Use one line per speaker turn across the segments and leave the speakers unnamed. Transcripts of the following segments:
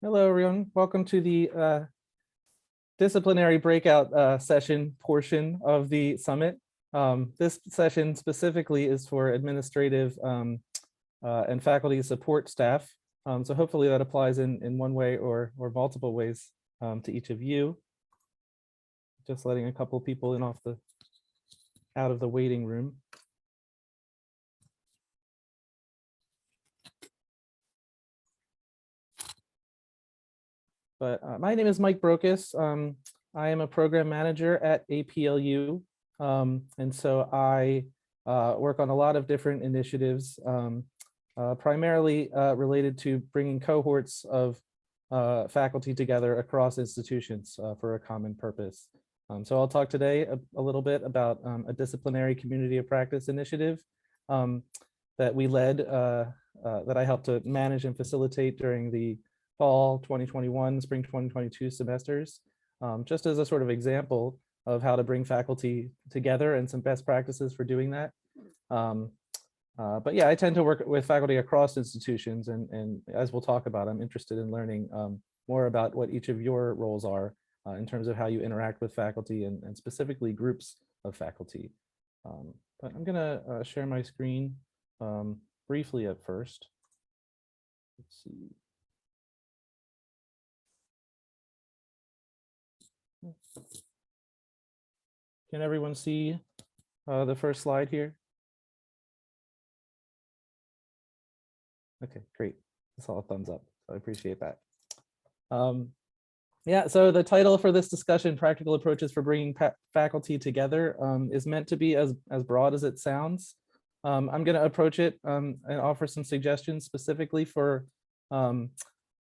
Hello, everyone. Welcome to the disciplinary breakout session portion of the summit. This session specifically is for administrative and faculty support staff. So hopefully that applies in one way or multiple ways to each of you. Just letting a couple people in out of the waiting room. But my name is Mike Brokus. I am a program manager at APLU. And so I work on a lot of different initiatives, primarily related to bringing cohorts of faculty together across institutions for a common purpose. So I'll talk today a little bit about a disciplinary community of practice initiative that we led, that I helped to manage and facilitate during the fall 2021, spring 2022 semesters, just as a sort of example of how to bring faculty together and some best practices for doing that. But yeah, I tend to work with faculty across institutions, and as we'll talk about, I'm interested in learning more about what each of your roles are in terms of how you interact with faculty and specifically groups of faculty. But I'm gonna share my screen briefly at first. Let's see. Can everyone see the first slide here? Okay, great. That's all a thumbs up. So I appreciate that. Yeah, so the title for this discussion, Practical Approaches for Bringing Faculty Together, is meant to be as broad as it sounds. I'm going to approach it and offer some suggestions specifically for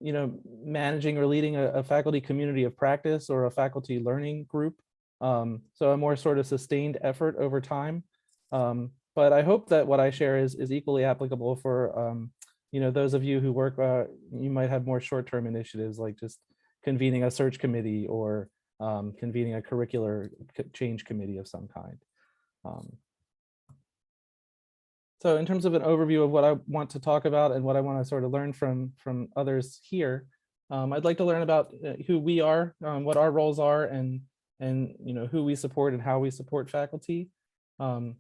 managing or leading a faculty community of practice or a faculty learning group. So a more sort of sustained effort over time. But I hope that what I share is equally applicable for those of you who work, you might have more short-term initiatives like just convening a search committee or convening a curricular change committee of some kind. So in terms of an overview of what I want to talk about and what I want to sort of learn from others here, I'd like to learn about who we are, what our roles are, and who we support and how we support faculty. I'll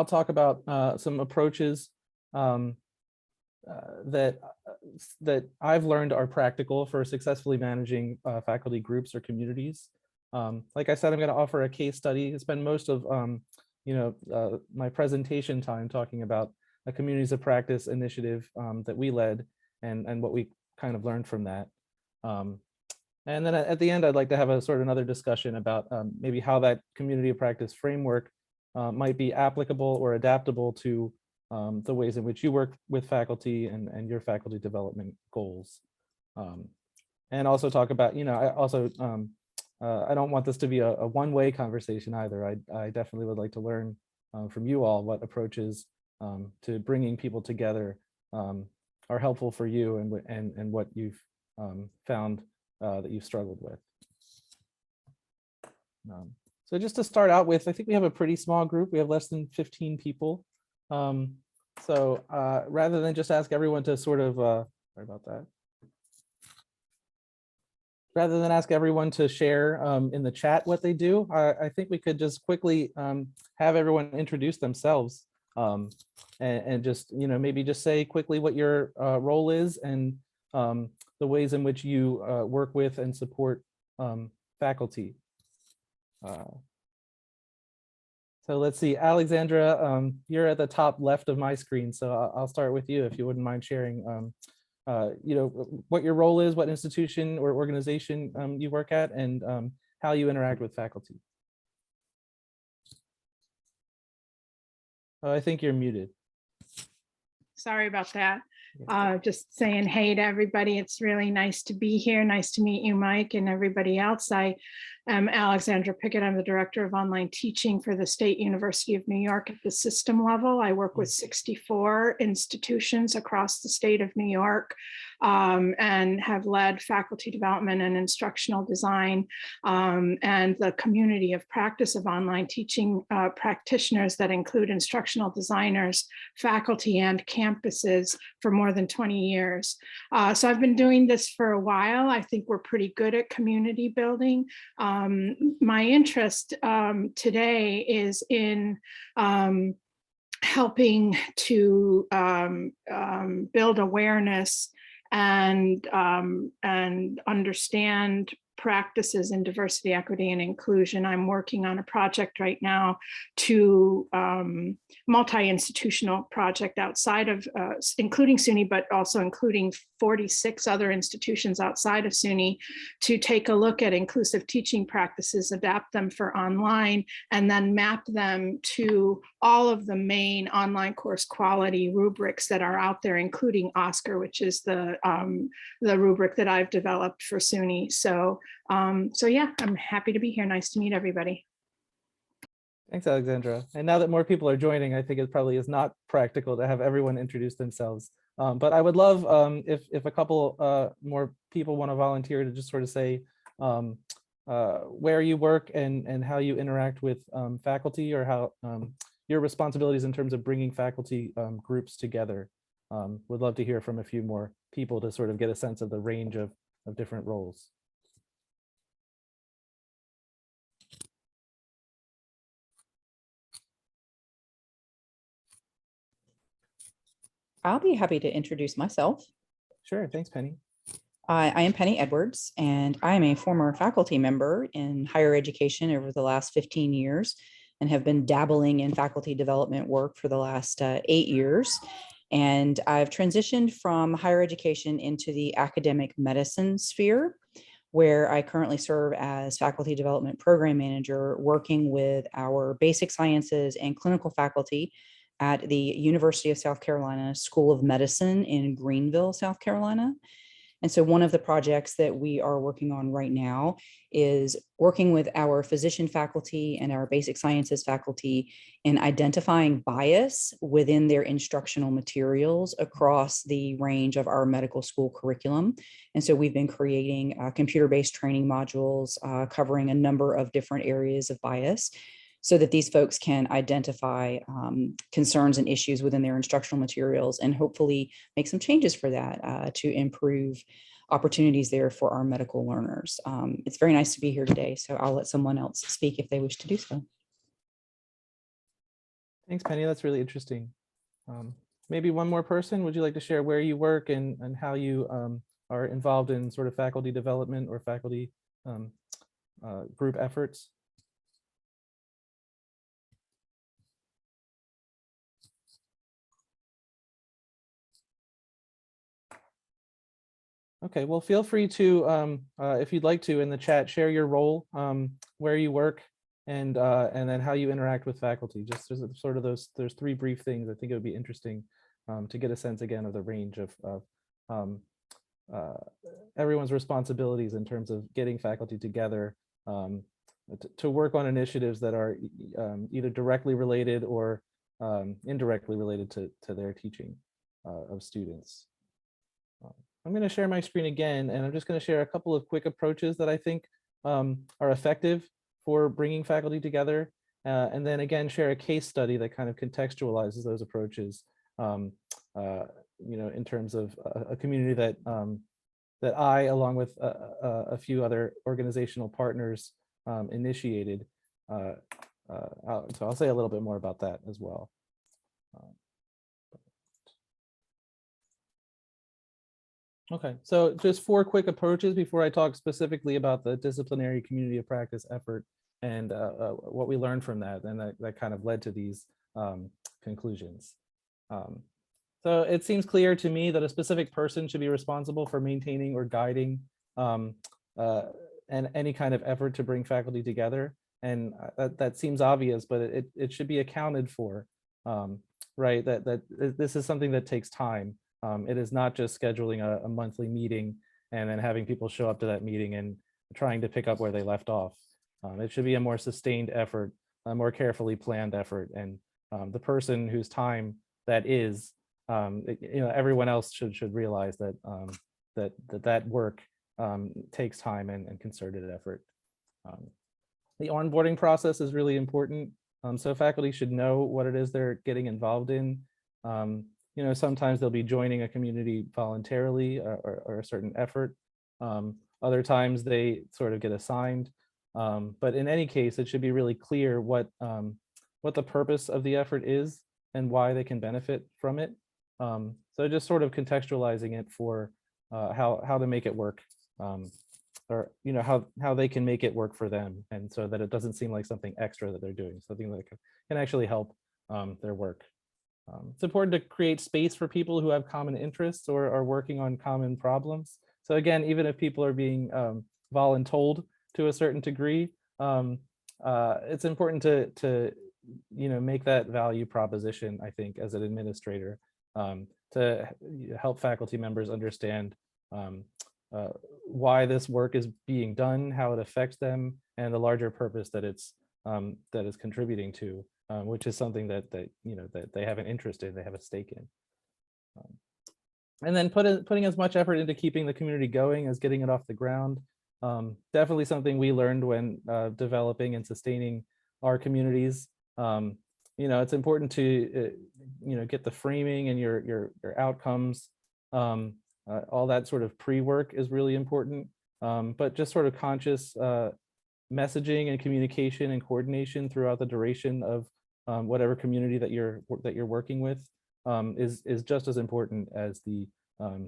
talk about some approaches that I've learned are practical for successfully managing faculty groups or communities. Like I said, I'm going to offer a case study. Spend most of my presentation time talking about a communities of practice initiative that we led and what we kind of learned from that. And then at the end, I'd like to have a sort of another discussion about maybe how that community of practice framework might be applicable or adaptable to the ways in which you work with faculty and your faculty development goals. And also talk about, I don't want this to be a one-way conversation either. I definitely would like to learn from you all what approaches to bringing people together are helpful for you and what you've found that you've struggled with. So just to start out with, I think we have a pretty small group. We have less than 15 people. So rather than just ask everyone to sort of, sorry about that. Rather than ask everyone to share in the chat what they do, I think we could just quickly have everyone introduce themselves and just, maybe just say quickly what your role is and the ways in which you work with and support faculty. So let's see, Alexandra, you're at the top left of my screen, so I'll start with you if you wouldn't mind sharing, what your role is, what institution or organization you work at, and how you interact with faculty. Oh, I think you're muted.
Sorry about that. Just saying hey to everybody. It's really nice to be here. Nice to meet you, Mike, and everybody else. I am Alexandra Pickett. I'm the Director of Online Teaching for the State University of New York at the system level. I work with 64 institutions across the state of New York. and have led faculty development and instructional design and the community of practice of online teaching practitioners that include instructional designers, faculty, and campuses for more than 20 years. So I've been doing this for a while. I think we're pretty good at community building. My interest today is in helping to build awareness and understand practices in diversity, equity, and inclusion. I'm working on a project right now to multi-institutional project outside of, including SUNY, but also including 46 other institutions outside of SUNY, to take a look at inclusive teaching practices, adapt them for online, and then map them to all of the main online course quality rubrics that are out there, including OSCAR, which is the rubric that I've developed for SUNY. So yeah, I'm happy to be here. Nice to meet everybody.
Thanks, Alexandra. And now that more people are joining, I think it probably is not practical to have everyone introduce themselves. But I would love if a couple more people want to volunteer to just sort of say where you work and how you interact with faculty, or how your responsibilities in terms of bringing faculty groups together. Would love to hear from a few more people to sort of get a sense of the range of different roles.
I'll be happy to introduce myself.
Sure, thanks, Penny.
I am Penny Edwards, and I am a former faculty member in higher education over the last 15 years and have been dabbling in faculty development work for the last 8 years. And I've transitioned from higher education into the academic medicine sphere, where I currently serve as faculty development program manager, working with our basic sciences and clinical faculty at the University of South Carolina School of Medicine in Greenville, South Carolina. And so one of the projects that we are working on right now is working with our physician faculty and our basic sciences faculty in identifying bias within their instructional materials across the range of our medical school curriculum. And so we've been creating computer-based training modules covering a number of different areas of bias, so that these folks can identify concerns and issues within their instructional materials and hopefully make some changes for that to improve opportunities there for our medical learners. It's very nice to be here today, so I'll let someone else speak if they wish to do so.
Thanks, Penny. That's really interesting. Maybe one more person. Would you like to share where you work and how you are involved in sort of faculty development or faculty group efforts? Okay, well, feel free to, if you'd like to, in the chat, share your role, where you work, and then how you interact with faculty. Just as sort of those 3 brief things. I think it would be interesting to get a sense again of the range of everyone's responsibilities in terms of getting faculty together to work on initiatives that are either directly related or indirectly related to their teaching of students. I'm going to share my screen again, and I'm just going to share a couple of quick approaches that I think are effective for bringing faculty together, and then again share a case study that kind of contextualizes those approaches, in terms of a community that that I, along with a few other organizational partners, initiated. So I'll say a little bit more about that as well. Okay, so just 4 quick approaches before I talk specifically about the disciplinary community of practice effort and what we learned from that, and that kind of led to these conclusions. So it seems clear to me that a specific person should be responsible for maintaining or guiding and any kind of effort to bring faculty together. And that seems obvious, but it should be accounted for, right? That this is something that takes time. It is not just scheduling a monthly meeting and then having people show up to that meeting and trying to pick up where they left off. It should be a more sustained effort, a more carefully planned effort. And the person whose time that is everyone else should realize that that work takes time and concerted effort. The onboarding process is really important. So faculty should know what it is they're getting involved in. Sometimes they'll be joining a community voluntarily or a certain effort. Other times they sort of get assigned. But in any case, it should be really clear what the purpose of the effort is and why they can benefit from it. So just sort of contextualizing it for how to make it work, or how they can make it work for them, and so that it doesn't seem like something extra that they're doing, something that can actually help their work. It's important to create space for people who have common interests or are working on common problems. So again, even if people are being voluntold to a certain degree, it's important to make that value proposition, I think, as an administrator, to help faculty members understand why this work is being done, how it affects them, and the larger purpose that it's contributing to, which is something that they have an interest in, they have a stake in. And then putting as much effort into keeping the community going as getting it off the ground. Definitely something we learned when developing and sustaining our communities. It's important to get the framing and your outcomes. All that sort of pre-work is really important, but just sort of conscious messaging and communication and coordination throughout the duration of whatever community that you're working with is just as important as the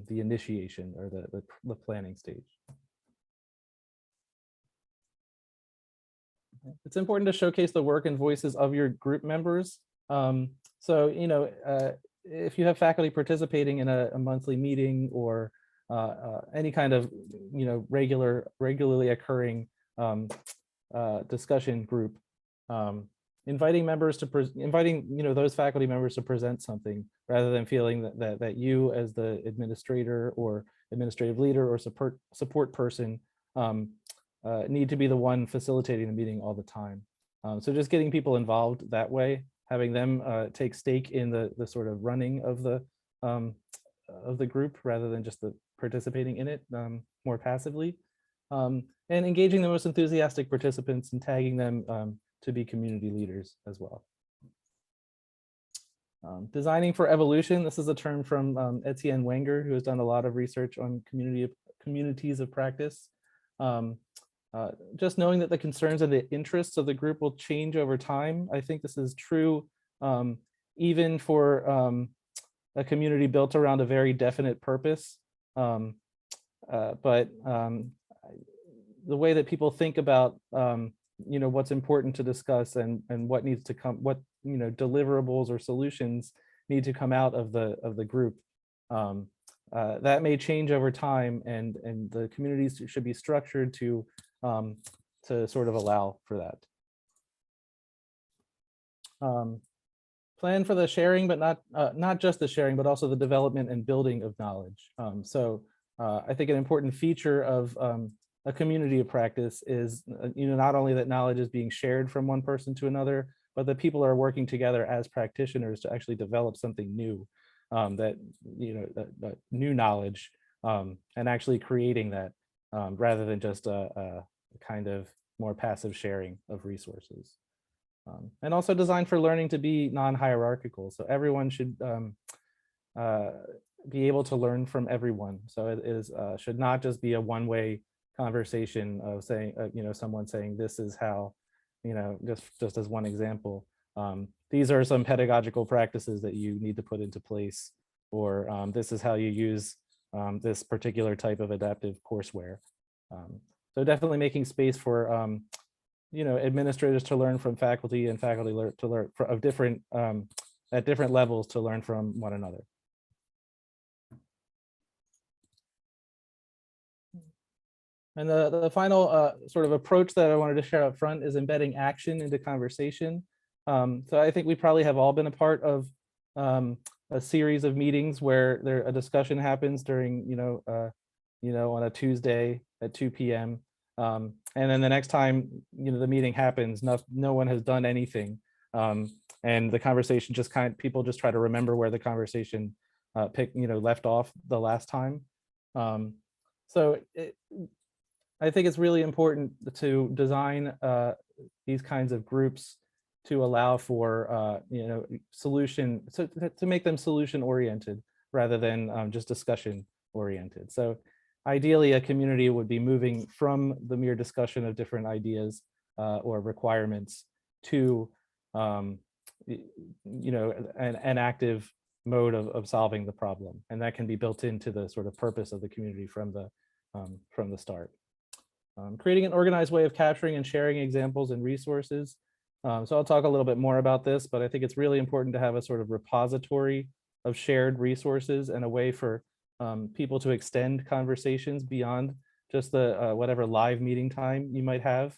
initiation or the planning stage. It's important to showcase the work and voices of your group members. If you have faculty participating in a monthly meeting or any kind of regularly occurring discussion group, inviting those faculty members to present something rather than feeling that you as the administrator or administrative leader or support person need to be the one facilitating the meeting all the time. So just getting people involved that way, having them take stake in the sort of running of the group rather than just the participating in it more passively, and engaging the most enthusiastic participants and tagging them to be community leaders as well. Designing for evolution. This is a term from Etienne Wenger, who has done a lot of research on communities of practice. Just knowing that the concerns and the interests of the group will change over time. I think this is true even for a community built around a very definite purpose. But the way that people think about what's important to discuss and what needs to come, what deliverables or solutions need to come out of the group, that may change over time, and the communities should be structured to sort of allow for that. Plan for the sharing, but not just the sharing, but also the development and building of knowledge. I think an important feature of a community of practice is not only that knowledge is being shared from one person to another, but that people are working together as practitioners to actually develop something new, that new knowledge, and actually creating that rather than just a kind of more passive sharing of resources. And also designed for learning to be non-hierarchical. So everyone should be able to learn from everyone. So it should not just be a one-way conversation of saying, someone saying this is how, just as one example, these are some pedagogical practices that you need to put into place, or this is how you use this particular type of adaptive courseware. So definitely making space for administrators to learn from faculty, and faculty to learn of different at different levels to learn from one another. And the final sort of approach that I wanted to share up front is embedding action into conversation. So I think we probably have all been a part of a series of meetings where a discussion happens during, on a Tuesday at 2 p.m. And then the next time, the meeting happens, no one has done anything. And the conversation just people just try to remember where the conversation left off the last time. So I think it's really important to design these kinds of groups to allow for to make them solution oriented rather than just discussion oriented. So ideally, a community would be moving from the mere discussion of different ideas or requirements to an active mode of solving the problem, and that can be built into the sort of purpose of the community from the start. Creating an organized way of capturing and sharing examples and resources. So I'll talk a little bit more about this, but I think it's really important to have a sort of repository of shared resources and a way for people to extend conversations beyond just the whatever live meeting time you might have.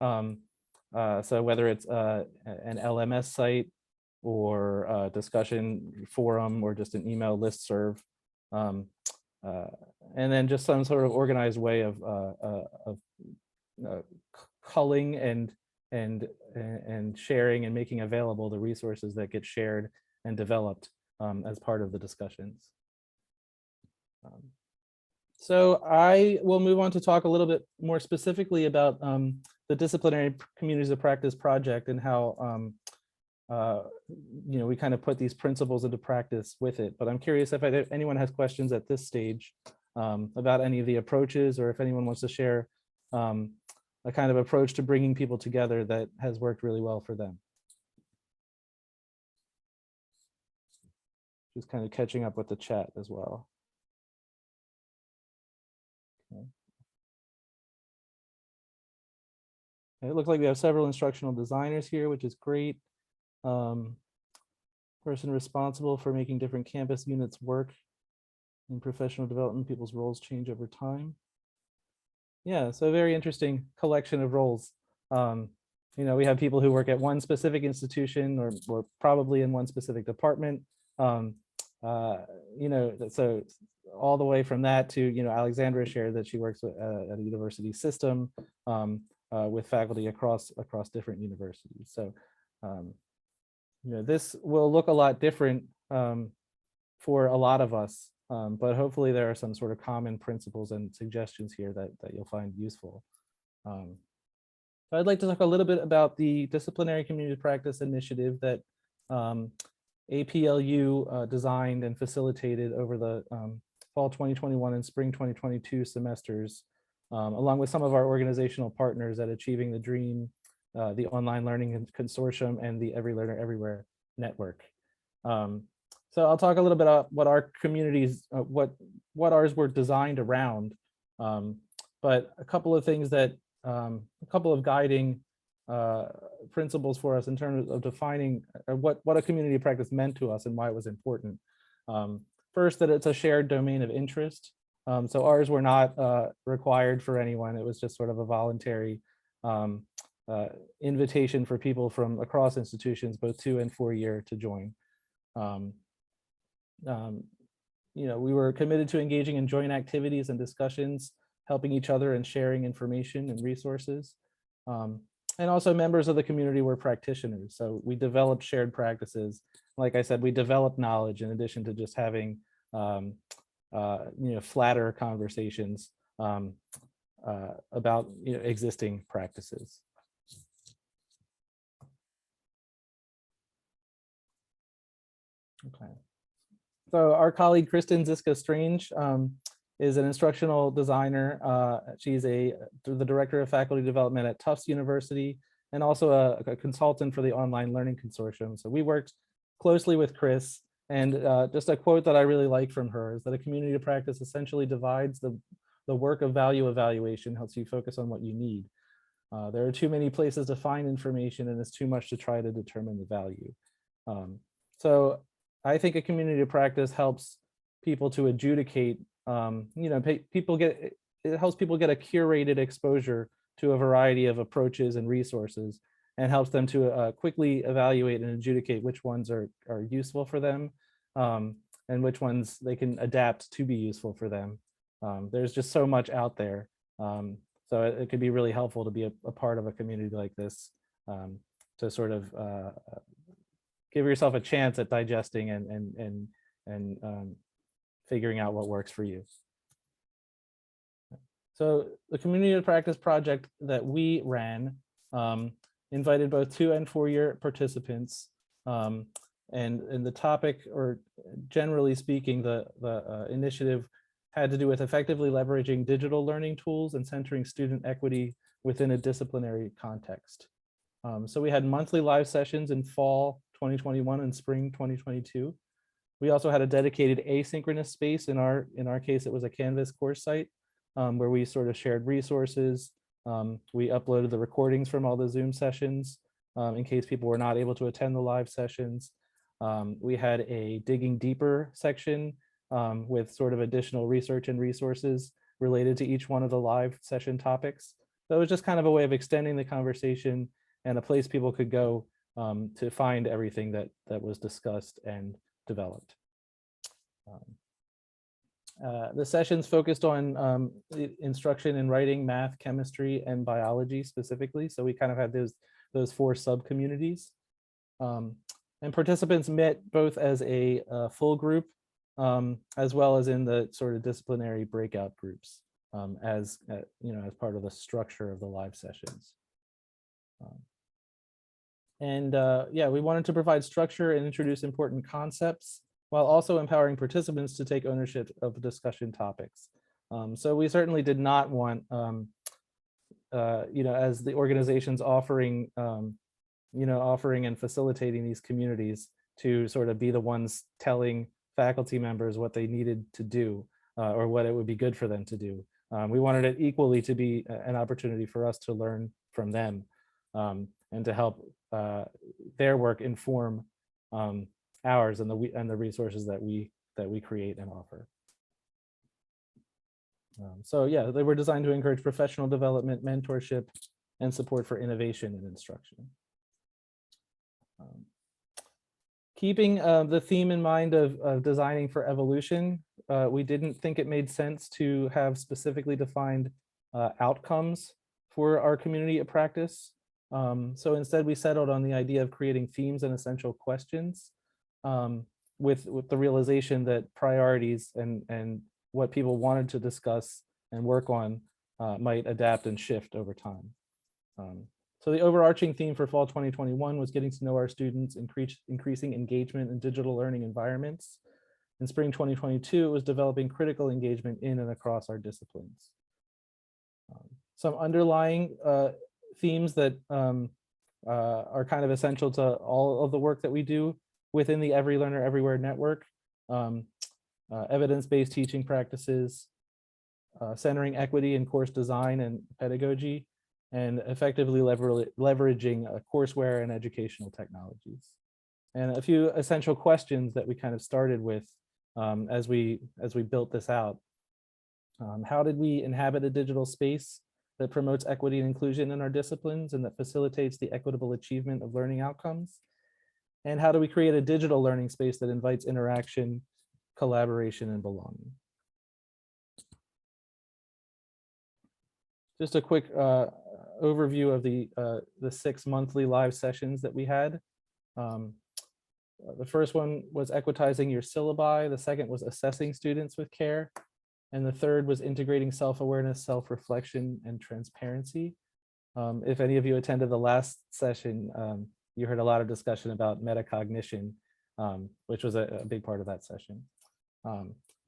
So whether it's an LMS site or a discussion forum or just an email listserv, and then just some sort of organized way of culling and sharing and making available the resources that get shared and developed as part of the discussions. So I will move on to talk a little bit more specifically about the Disciplinary Communities of Practice project and how we kind of put these principles into practice with it. But I'm curious if anyone has questions at this stage about any of the approaches, or if anyone wants to share a kind of approach to bringing people together that has worked really well for them. Just kind of catching up with the chat as well. Okay. It looks like we have several instructional designers here, which is great. Person responsible for making different campus units work in professional development. People's roles change over time. Yeah, so a very interesting collection of roles. We have people who work at one specific institution or probably in one specific department. So all the way from that to, Alexandra shared that she works at a university system with faculty across different universities. So, this will look a lot different for a lot of us, but hopefully there are some sort of common principles and suggestions here that you'll find useful. So I'd like to talk a little bit about the Disciplinary Community Practice Initiative that APLU designed and facilitated over the fall 2021 and spring 2022 semesters, along with some of our organizational partners at Achieving the Dream, the Online Learning Consortium, and the Every Learner Everywhere Network. So I'll talk a little bit about what our communities, what ours were designed around, but a couple of things that, a couple of guiding principles for us in terms of defining what a community practice meant to us and why it was important. First, that it's a shared domain of interest. So ours were not required for anyone. It was just sort of a voluntary invitation for people from across institutions, both 2 and 4 year, to join. We were committed to engaging in joint activities and discussions, helping each other and sharing information and resources. And also members of the community were practitioners. So we developed shared practices. Like I said, we developed knowledge in addition to just having flatter conversations about existing practices. Okay. So our colleague Kristen Ziska-Strange is an instructional designer. She's the director of faculty development at Tufts University and also a consultant for the Online Learning Consortium. So we worked closely with Chris, and just a quote that I really like from her is that a community of practice essentially divides the work of value evaluation, helps you focus on what you need. There are too many places to find information, and it's too much to try to determine the value. So I think a community of practice helps people to adjudicate, it helps people get a curated exposure to a variety of approaches and resources, and helps them to quickly evaluate and adjudicate which ones are useful for them, and which ones they can adapt to be useful for them. There's just so much out there. So it could be really helpful to be a part of a community like this, to sort of give yourself a chance at digesting and figuring out what works for you. So the community of practice project that we ran invited both 2- and 4-year participants. And the topic, or generally speaking, the initiative had to do with effectively leveraging digital learning tools and centering student equity within a disciplinary context. So we had monthly live sessions in fall 2021 and spring 2022. We also had a dedicated asynchronous space. In our case, it was a Canvas course site where we sort of shared resources. We uploaded the recordings from all the Zoom sessions in case people were not able to attend the live sessions. We had a digging deeper section with sort of additional research and resources related to each one of the live session topics. So it was just kind of a way of extending the conversation and a place people could go to find everything that was discussed and developed. The sessions focused on instruction in writing, math, chemistry, and biology specifically. So we kind of had those 4 sub-communities. And participants met both as a full group as well as in the sort of disciplinary breakout groups as part of the structure of the live sessions. Yeah, we wanted to provide structure and introduce important concepts while also empowering participants to take ownership of discussion topics. So we certainly did not want, as the organizations offering and facilitating these communities to sort of be the ones telling faculty members what they needed to do or what it would be good for them to do. We wanted it equally to be an opportunity for us to learn from them and to help their work inform ours and the resources that we create and offer. So yeah, they were designed to encourage professional development, mentorship, and support for innovation and instruction. Keeping the theme in mind of designing for evolution, we didn't think it made sense to have specifically defined outcomes for our community of practice. So instead we settled on the idea of creating themes and essential questions with the realization that priorities and what people wanted to discuss and work on might adapt and shift over time. So the overarching theme for fall 2021 was getting to know our students, increasing engagement in digital learning environments. In spring 2022, it was developing critical engagement in and across our disciplines. Some underlying themes that are kind of essential to all of the work that we do within the Every Learner Everywhere network: evidence-based teaching practices, centering equity in course design and pedagogy, and effectively leveraging courseware and educational technologies. And a few essential questions that we kind of started with as we built this out. How did we inhabit a digital space that promotes equity and inclusion in our disciplines and that facilitates the equitable achievement of learning outcomes? And how do we create a digital learning space that invites interaction, collaboration, and belonging? Just a quick overview of the 6 monthly live sessions that we had. The first one was equitizing your syllabi. The second was assessing students with care. And the third was integrating self-awareness, self-reflection, and transparency. If any of you attended the last session, you heard a lot of discussion about metacognition, which was a big part of that session.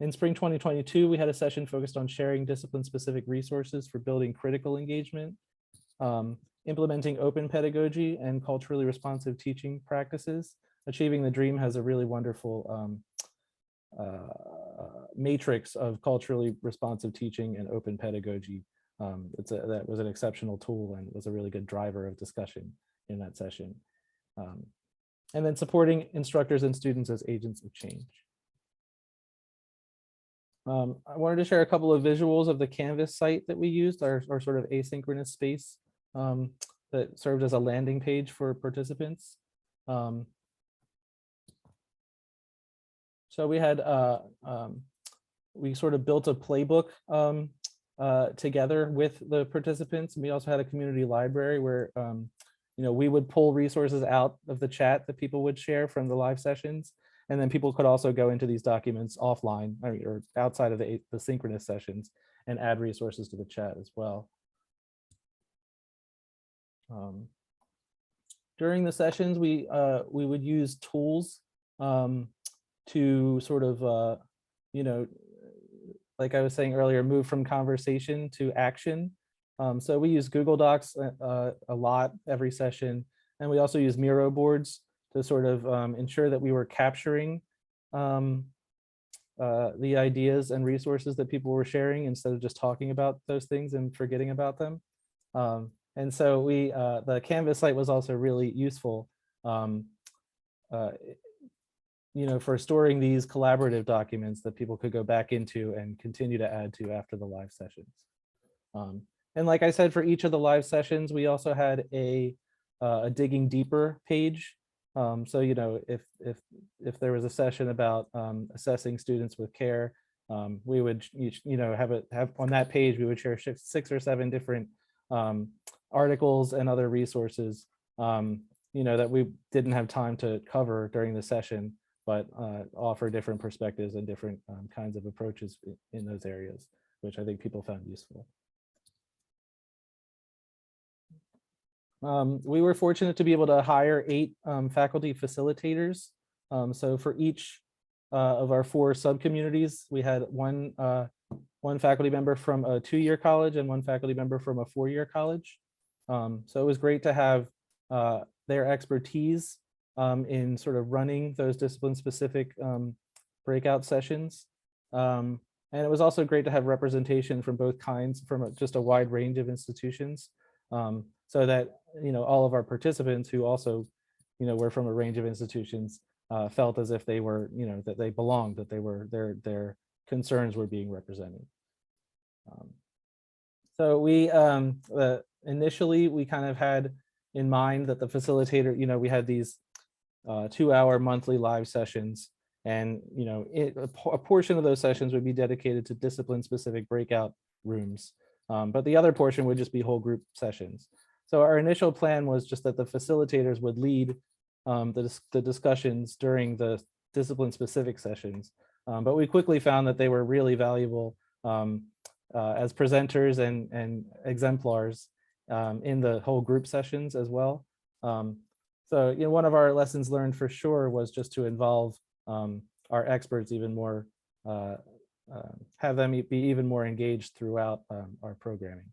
In spring 2022, we had a session focused on sharing discipline-specific resources for building critical engagement, implementing open pedagogy and culturally responsive teaching practices. Achieving the Dream has a really wonderful matrix of culturally responsive teaching and open pedagogy. That was an exceptional tool and was a really good driver of discussion in that session. And then supporting instructors and students as agents of change. I wanted to share a couple of visuals of the Canvas site that we used, our sort of asynchronous space that served as a landing page for participants. So we had, we sort of built a playbook together with the participants. And we also had a community library where, we would pull resources out of the chat that people would share from the live sessions. And then people could also go into these documents offline or outside of the synchronous sessions and add resources to the chat as well. During the sessions, we would use tools to sort of, you know, like I was saying earlier, move from conversation to action. So we use Google Docs a lot every session. And we also use Miro boards to sort of ensure that we were capturing the ideas and resources that people were sharing instead of just talking about those things and forgetting about them. And so the Canvas site was also really useful, you know, for storing these collaborative documents that people could go back into and continue to add to after the live sessions. And like I said, for each of the live sessions, we also had a digging deeper page. So, you know, if there was a session about assessing students with care, we would, you know, have on that page, we would share 6 or 7 different articles and other resources, you know, that we didn't have time to cover during the session, but offer different perspectives and different kinds of approaches in those areas, which I think people found useful. We were fortunate to be able to hire 8 faculty facilitators. So for each of our 4 sub-communities, we had one faculty member from a 2-year college and 1 faculty member from a 4-year college. So it was great to have their expertise in sort of running those discipline-specific breakout sessions. And it was also great to have representation from both kinds, from just a wide range of institutions. So that, you know, all of our participants who also, you know, were from a range of institutions felt as if they were, you know, that they belonged, that they were, their concerns were being represented. So we initially we kind of had in mind that the facilitator, you know, we had these 2-hour monthly live sessions, and, you know, a portion of those sessions would be dedicated to discipline specific breakout rooms, but the other portion would just be whole group sessions. So our initial plan was just that the facilitators would lead the discussions during the discipline specific sessions, but we quickly found that they were really valuable as presenters and exemplars in the whole group sessions as well. So, you know, one of our lessons learned for sure was just to involve our experts even more, have them be even more engaged throughout our programming.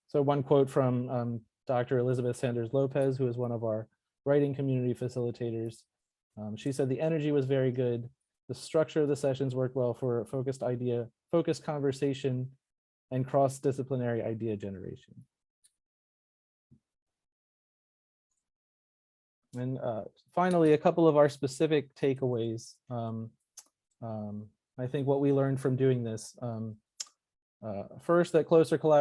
So one quote from Dr. Elizabeth Sanders Lopez, who is one of our writing community facilitators. She said, "The energy was very good. The structure of the sessions worked well for focused conversation and cross-disciplinary idea generation." And finally, a couple of our specific takeaways. I think what we learned from doing this, first, that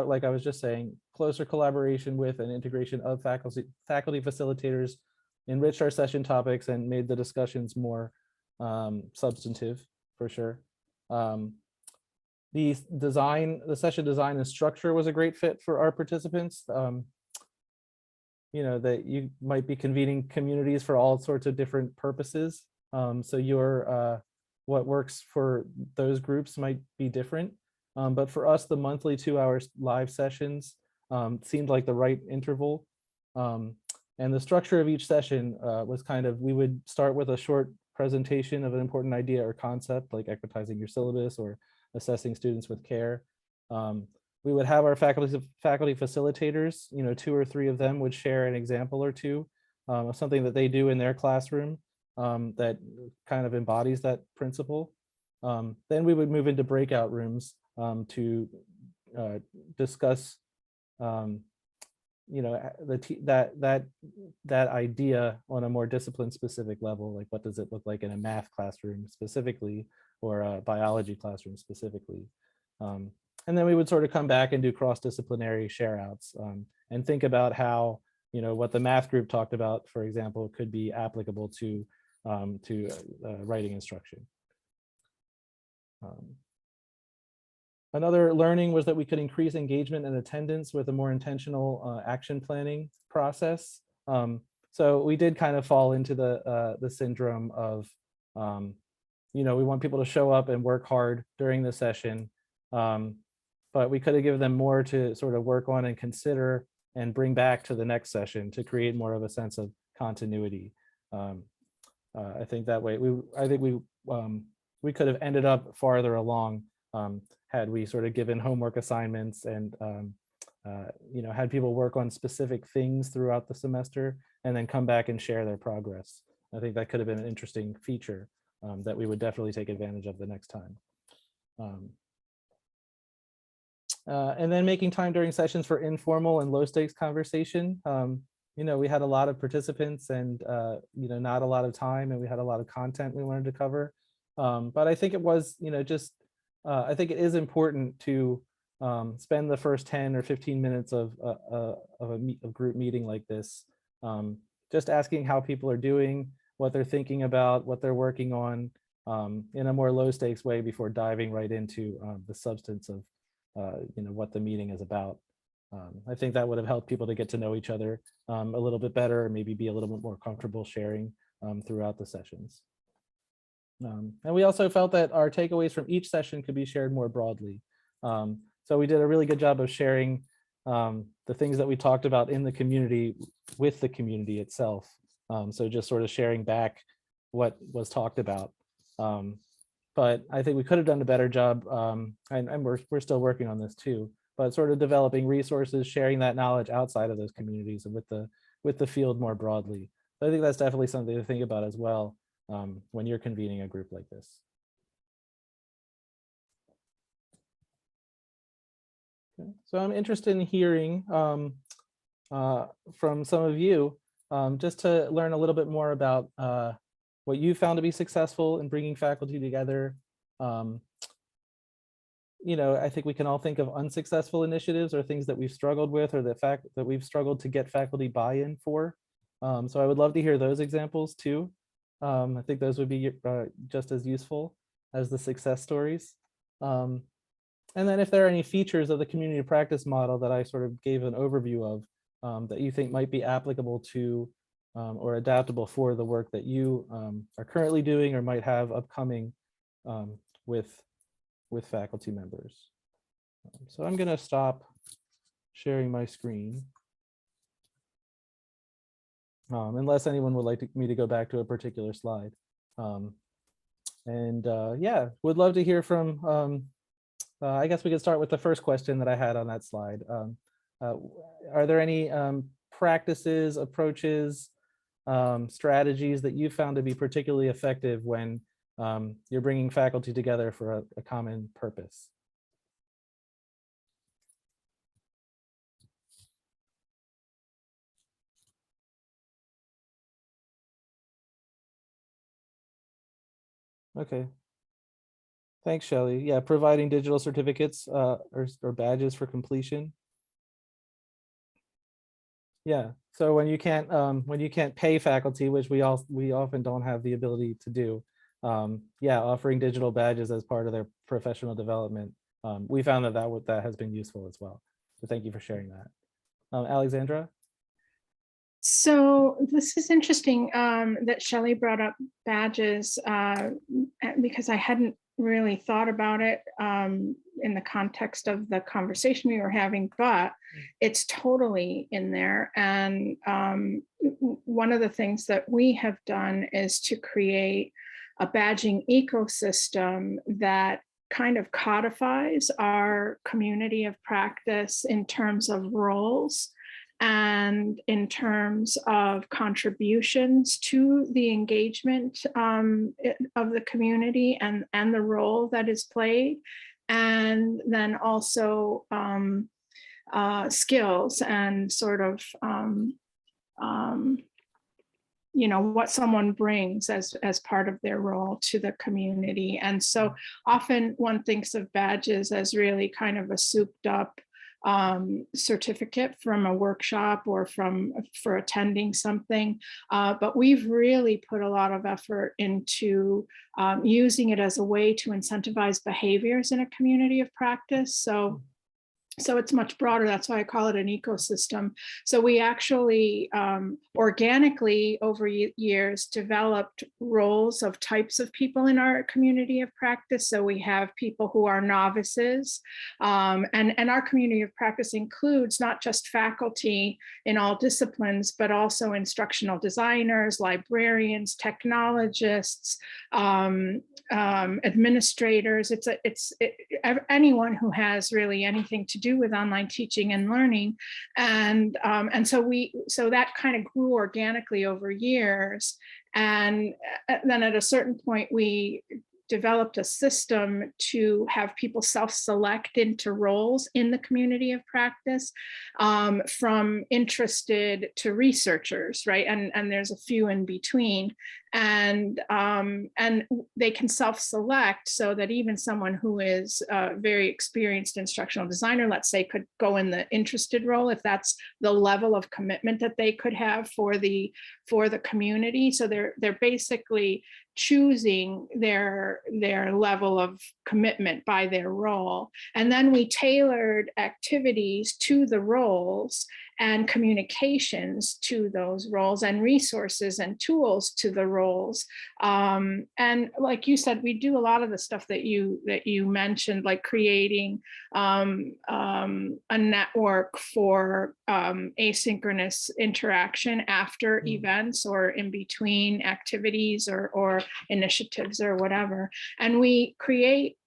like I was just saying, closer collaboration with and integration of faculty facilitators enriched our session topics and made the discussions more substantive, for sure. The session design and structure was a great fit for our participants. You know, that you might be convening communities for all sorts of different purposes. So what works for those groups might be different. But for us, the monthly 2-hour live sessions seemed like the right interval. And the structure of each session was kind of, we would start with a short presentation of an important idea or concept, like equitizing your syllabus or assessing students with care. We would have our faculty facilitators, you know, 2 or 3 of them would share an example or 2 of something that they do in their classroom that kind of embodies that principle. Then we would move into breakout rooms to discuss, you know, that idea on a more discipline specific level, like what does it look like in a math classroom specifically, or a biology classroom specifically. And then we would sort of come back and do cross-disciplinary share outs and think about how, you know, what the math group talked about, for example, could be applicable to writing instruction. Another learning was that we could increase engagement and attendance with a more intentional action planning process. So we did kind of fall into the syndrome of, we want people to show up and work hard during the session, but we could have given them more to sort of work on and consider and bring back to the next session to create more of a sense of continuity. I think that way we could have ended up farther along had we sort of given homework assignments and had people work on specific things throughout the semester and then come back and share their progress. I think that could have been an interesting feature that we would definitely take advantage of the next time. And then making time during sessions for informal and low stakes conversation. We had a lot of participants and, not a lot of time, and we had a lot of content we wanted to cover. But I think it was, I think it is important to spend the first 10 or 15 minutes of a group meeting like this, just asking how people are doing, what they're thinking about, what they're working on in a more low stakes way before diving right into the substance of what the meeting is about. I think that would have helped people to get to know each other a little bit better, and maybe be a little bit more comfortable sharing throughout the sessions. And we also felt that our takeaways from each session could be shared more broadly. So we did a really good job of sharing the things that we talked about in the community with the community itself. So just sort of sharing back what was talked about. But I think we could have done a better job, and we're still working on this too, but sort of developing resources, sharing that knowledge outside of those communities and with the field more broadly. So I think that's definitely something to think about as well when you're convening a group like this. Okay. So I'm interested in hearing from some of you, just to learn a little bit more about what you found to be successful in bringing faculty together. I think we can all think of unsuccessful initiatives or things that we've struggled with, or the fact that we've struggled to get faculty buy-in for. So I would love to hear those examples too. I think those would be just as useful as the success stories. And then if there are any features of the community practice model that I sort of gave an overview of that you think might be applicable to or adaptable for the work that you are currently doing or might have upcoming with faculty members. So I'm going to stop sharing my screen. Unless anyone would like me to go back to a particular slide. Yeah, would love to hear from, I guess we could start with the first question that I had on that slide. Are there any practices, approaches, strategies that you found to be particularly effective when you're bringing faculty together for a common purpose? Okay. Thanks, Shelley. Yeah, providing digital certificates or badges for completion. Yeah. So when you can't pay faculty, which we often don't have the ability to do, yeah, offering digital badges as part of their professional development, we found that has been useful as well. So thank you for sharing that. Alexandra?
So this is interesting that Shelley brought up badges because I hadn't really thought about it in the context of the conversation we were having, but it's totally in there. And one of the things that we have done is to create a badging ecosystem that kind of codifies our community of practice in terms of roles and in terms of contributions to the engagement of the community and the role that is played, and then also skills and sort of what someone brings as part of their role to the community. And so often one thinks of badges as really kind of a souped up certificate from a workshop or for attending something, but we've really put a lot of effort into using it as a way to incentivize behaviors in a community of practice. So So it's much broader. That's why I call it an ecosystem. So we actually organically over years developed roles of types of people in our community of practice. So we have people who are novices, and our community of practice includes not just faculty in all disciplines, but also instructional designers, librarians, technologists, administrators. Anyone who has really anything to do with online teaching and learning, and so that kind of grew organically over years, and then at a certain point we developed a system to have people self-select into roles in the community of practice, from interested to researchers, right? And there's a few in between. And they can self-select so that even someone who is a very experienced instructional designer, let's say, could go in the interested role if that's the level of commitment that they could have for the community. So they're basically choosing their level of commitment by their role. And then we tailored activities to the roles and communications to those roles and resources and tools to the roles. And like you said, we do a lot of the stuff that you mentioned, like creating a network for asynchronous interaction after events or in between activities or initiatives or whatever. And we create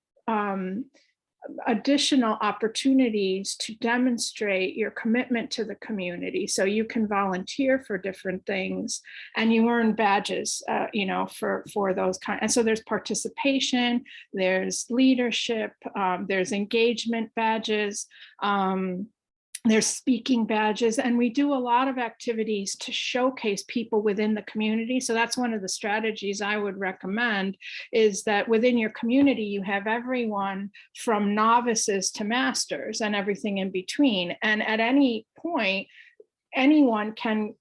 additional opportunities to demonstrate your commitment to the community. So you can volunteer for different things and you earn badges, for those kind. And so there's participation, there's leadership, there's engagement badges, there's speaking badges, and we do a lot of activities to showcase people within the community. So that's one of the strategies I would recommend, is that within your community, you have everyone from novices to masters and everything in between. And at any point, anyone can,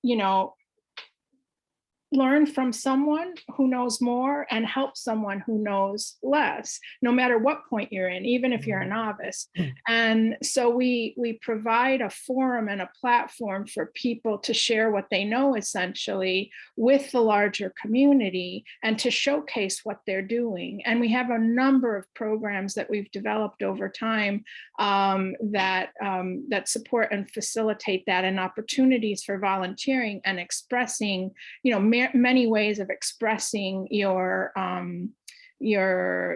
learn from someone who knows more and help someone who knows less, no matter what point you're in, even if you're a novice. And so we provide a forum and a platform for people to share what they know, essentially, with the larger community and to showcase what they're doing. And we have a number of programs that we've developed over time that support and facilitate that, and opportunities for volunteering and expressing, many ways of expressing your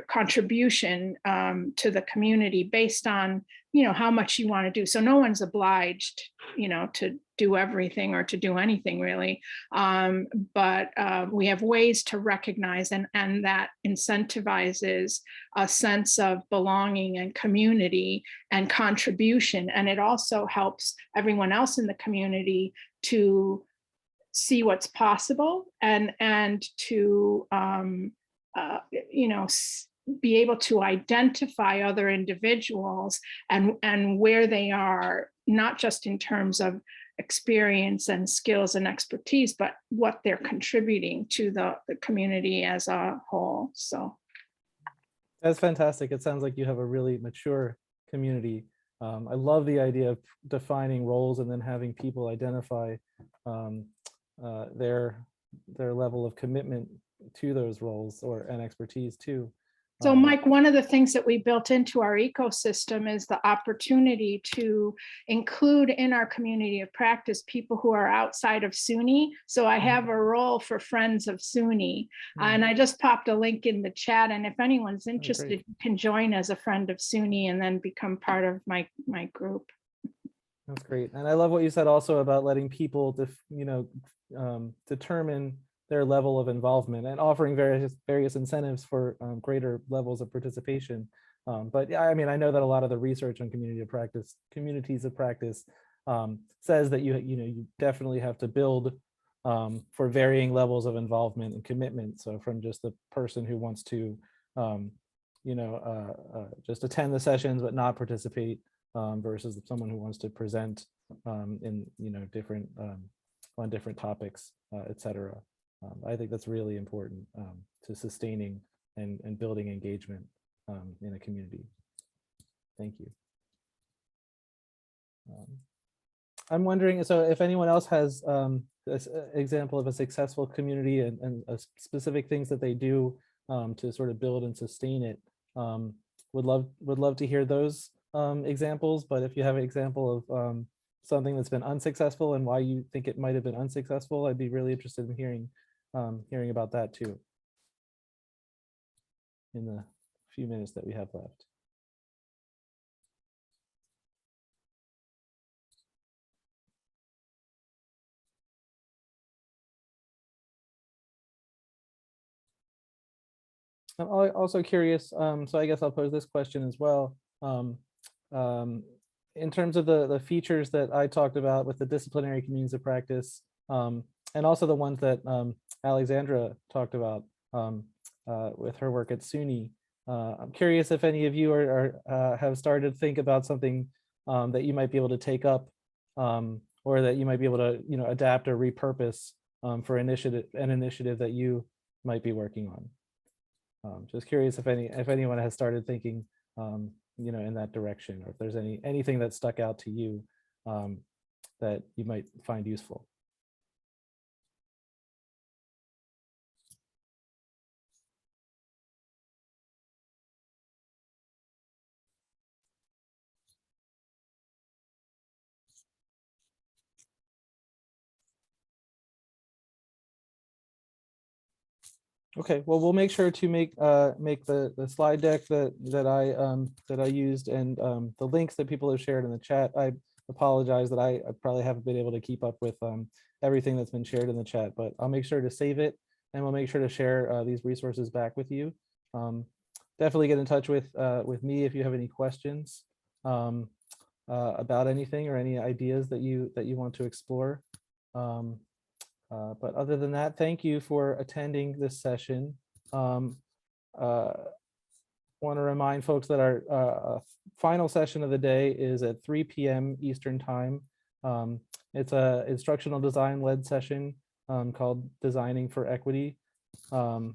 contribution to the community based on, how much you want to do. So no one's obliged, to do everything or to do anything really. But we have ways to recognize, and that incentivizes a sense of belonging and community and contribution. And it also helps everyone else in the community to see what's possible and to be able to identify other individuals and where they are, not just in terms of experience and skills and expertise, but what they're contributing to the community as a whole. So
that's fantastic. It sounds like you have a really mature community. I love the idea of defining roles and then having people identify their level of commitment to those roles and expertise too.
So Mike, one of the things that we built into our ecosystem is the opportunity to include in our community of practice people who are outside of SUNY. So I have a role for Friends of SUNY, and I just popped a link in the chat. And if anyone's interested, you can join as a friend of SUNY and then become part of my group.
That's great. And I love what you said also about letting people determine their level of involvement and offering various incentives for greater levels of participation. But yeah, I mean, I know that a lot of the research on communities of practice says that you definitely have to build for varying levels of involvement and commitment. So from just the person who wants to just attend the sessions but not participate, versus someone who wants to present in different on different topics, etc. I think that's really important to sustaining and building engagement in a community. Thank you. I'm wondering, so if anyone else has this example of a successful community and specific things that they do to sort of build and sustain it, would love to hear those examples. But if you have an example of something that's been unsuccessful and why you think it might have been unsuccessful, I'd be really interested in hearing about that too in the few minutes that we have left. I'm also curious, so I guess I'll pose this question as well. In terms of the features that I talked about with the disciplinary communities of practice, and also the ones that Alexandra talked about with her work at SUNY, I'm curious if any of you have started to think about something that you might be able to take up, or that you might be able to adapt or repurpose for an initiative that you might be working on. Just curious if anyone has started thinking, in that direction, or if there's anything that stuck out to you that you might find useful. Okay, well, we'll make sure to make the slide deck that I used and the links that people have shared in the chat. I apologize that I probably haven't been able to keep up with everything that's been shared in the chat, but I'll make sure to save it, and we'll make sure to share these resources back with you. Definitely get in touch with me if you have any questions about anything or any ideas that you want to explore. But other than that, thank you for attending this session. Want to remind folks that our final session of the day is at 3 p.m. Eastern time. It's a instructional design led session called Designing for Equity. And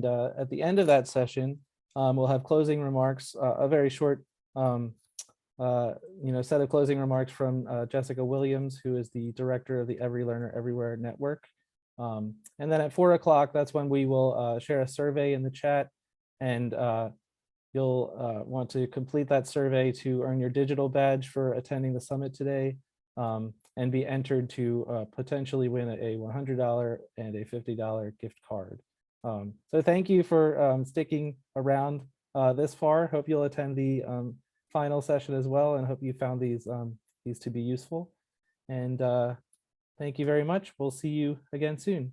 at the end of that session, we'll have closing remarks, a very short set of closing remarks from Jessica Williams, who is the director of the Every Learner Everywhere Network. And then at 4 o'clock, that's when we will share a survey in the chat, and you'll want to complete that survey to earn your digital badge for attending the summit today, and be entered to potentially win a $100 and a $50 gift card. So thank you for sticking around this far. Hope you'll attend the final session as well, and hope you found these to be useful. And thank you very much. We'll see you again soon.